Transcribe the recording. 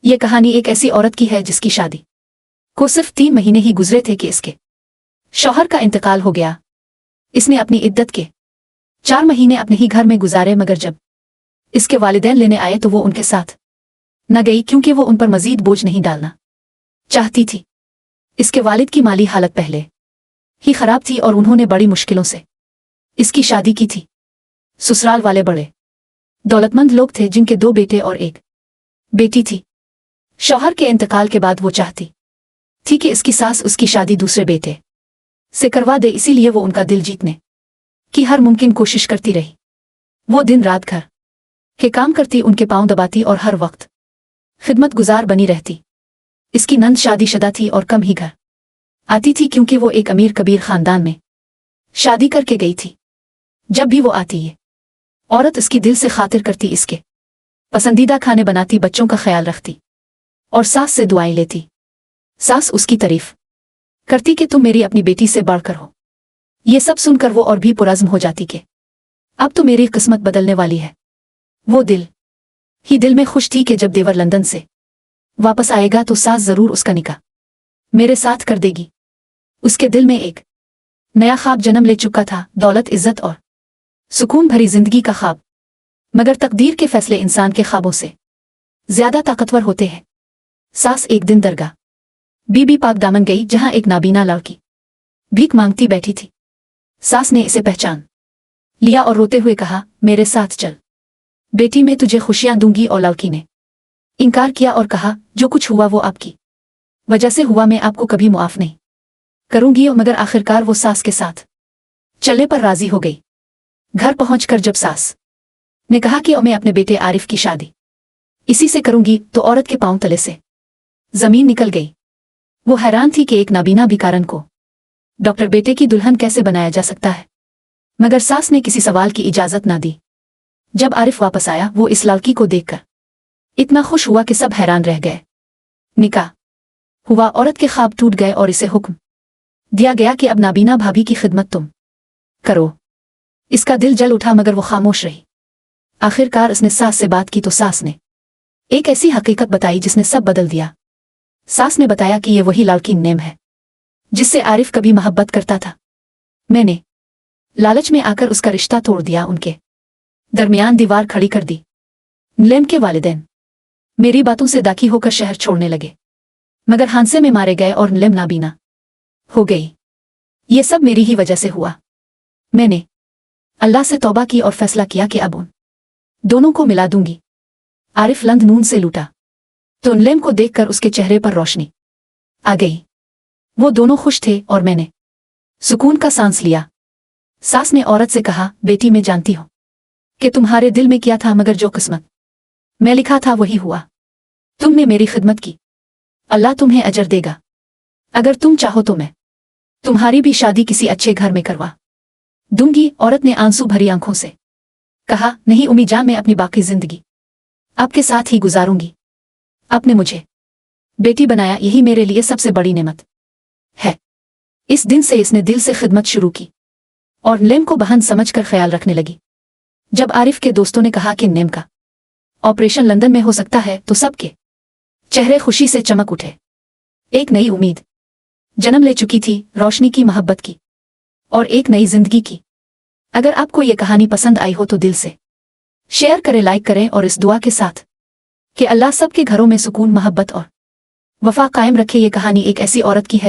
ये कहानी एक ऐसी औरत की है जिसकी शादी को सिर्फ 3 महीने ही गुजरे थे कि इसके शौहर का इंतकाल हो गया। इसने अपनी इद्दत के 4 महीने अपने ही घर में गुजारे, मगर जब इसके वालिदैन लेने आए तो वो उनके साथ न गई, क्योंकि वो उन पर मजीद बोझ नहीं डालना चाहती थी। इसके वालिद की माली हालत पहले ही खराब थी और उन्होंने बड़ी मुश्किलों से इसकी शादी की थी। ससुराल वाले बड़े दौलतमंद लोग थे जिनके 2 बेटे और 1 बेटी थी। शौहर के इंतकाल के बाद वो चाहती थी कि इसकी सास उसकी शादी दूसरे बेटे से करवा दे, इसीलिए वो उनका दिल जीतने की हर मुमकिन कोशिश करती रही। वो दिन रात घर के काम करती, उनके पांव दबाती और हर वक्त खिदमत गुजार बनी रहती। इसकी नंद शादीशुदा थी और कम ही घर आती थी, क्योंकि वो एक अमीर कबीर खानदान में शादी करके गई थी। जब भी वो आती ये औरत इसकी दिल से खातिर करती, इसके पसंदीदा खाने बनाती, बच्चों का ख्याल रखती और सास से दुआएं लेती। सास उसकी तारीफ करती कि तुम मेरी अपनी बेटी से बढ़कर हो। ये सब सुनकर वो और भी पुरज़्म हो जाती कि अब तो मेरी किस्मत बदलने वाली है। वो दिल में खुश थी कि जब देवर लंदन से वापस आएगा तो सास जरूर उसका निकाह मेरे साथ कर देगी। उसके दिल में एक नया ख्वाब जन्म ले चुका था, दौलत, इज्जत और सुकून भरी जिंदगी का ख्वाब। मगर तकदीर के फैसले इंसान के ख्वाबों से ज्यादा ताकतवर होते हैं। सास एक दिन दरगाह बीबी पाक दामन गई, जहां एक नाबीना लड़की भीख मांगती बैठी थी। सास ने इसे पहचान लिया और रोते हुए कहा, मेरे साथ चल बेटी, मैं तुझे खुशियां दूंगी। और लड़की ने इनकार किया और कहा, जो कुछ हुआ वो आपकी वजह से हुआ, मैं आपको कभी मुआफ नहीं करूंगी। मगर आखिरकार वो सास के साथ चलने पर राजी हो गई। घर पहुंचकर जब सास ने कहा कि मैं अपने बेटे आरिफ की शादी इसी से करूंगी, तो औरत के पांव तले से जमीन निकल गई। वो हैरान थी कि एक नाबीना भिखारन को डॉक्टर बेटे की दुल्हन कैसे बनाया जा सकता है। मगर सास ने किसी सवाल की इजाजत ना दी। जब आरिफ वापस आया, वो इस लड़की को देखकर इतना खुश हुआ कि सब हैरान रह गए। निकाह हुआ, औरत के ख्वाब टूट गए और इसे हुक्म दिया गया कि अब नाबीना भाभी की खिदमत तुम करो। इसका दिल जल उठा, मगर वो खामोश रही। आखिरकार उसने सास से बात की तो सास ने एक ऐसी हकीकत बताई जिसने सब बदल दिया। सास ने बताया कि ये वही लड़की नेम है जिससे आरिफ कभी मोहब्बत करता था। मैंने लालच में आकर उसका रिश्ता तोड़ दिया, उनके दरमियान दीवार खड़ी कर दी। नेम के वालिदैन मेरी बातों से दाखी होकर शहर छोड़ने लगे, मगर हादसे में मारे गए और नेम नाबीना हो गई। ये सब मेरी ही वजह से हुआ। मैंने अल्लाह से तौबा की और फैसला किया कि अब उन दोनों को मिला दूंगी। आरिफ लंदन से लूटा तो नेम को देखकर उसके चेहरे पर रोशनी आ गई। वो दोनों खुश थे और मैंने सुकून का सांस लिया। सास ने औरत से कहा, बेटी, मैं जानती हूं कि तुम्हारे दिल में क्या था, मगर जो किस्मत मैं लिखा था वही हुआ। तुमने मेरी खिदमत की, अल्लाह तुम्हें अजर देगा। अगर तुम चाहो तो मैं तुम्हारी भी शादी किसी अच्छे घर में करवा दूंगी। औरत ने आंसू भरी आंखों से कहा, नहीं उम्मी जान, मैं अपनी बाकी जिंदगी आपके साथ ही गुजारूंगी। आपने मुझे बेटी बनाया, यही मेरे लिए सबसे बड़ी नेमत है। इस दिन से इसने दिल से खिदमत शुरू की और नेम को बहन समझकर ख्याल रखने लगी। जब आरिफ के दोस्तों ने कहा कि नेम का ऑपरेशन लंदन में हो सकता है, तो सबके चेहरे खुशी से चमक उठे। एक नई उम्मीद जन्म ले चुकी थी, रोशनी की, मोहब्बत की और एक नई जिंदगी की। अगर आपको ये कहानी पसंद आई हो तो दिल से शेयर करें, लाइक करें और इस दुआ के साथ कि अल्लाह सबके घरों में सुकून, मोहब्बत और वफा कायम रखे। ये कहानी एक ऐसी औरत की है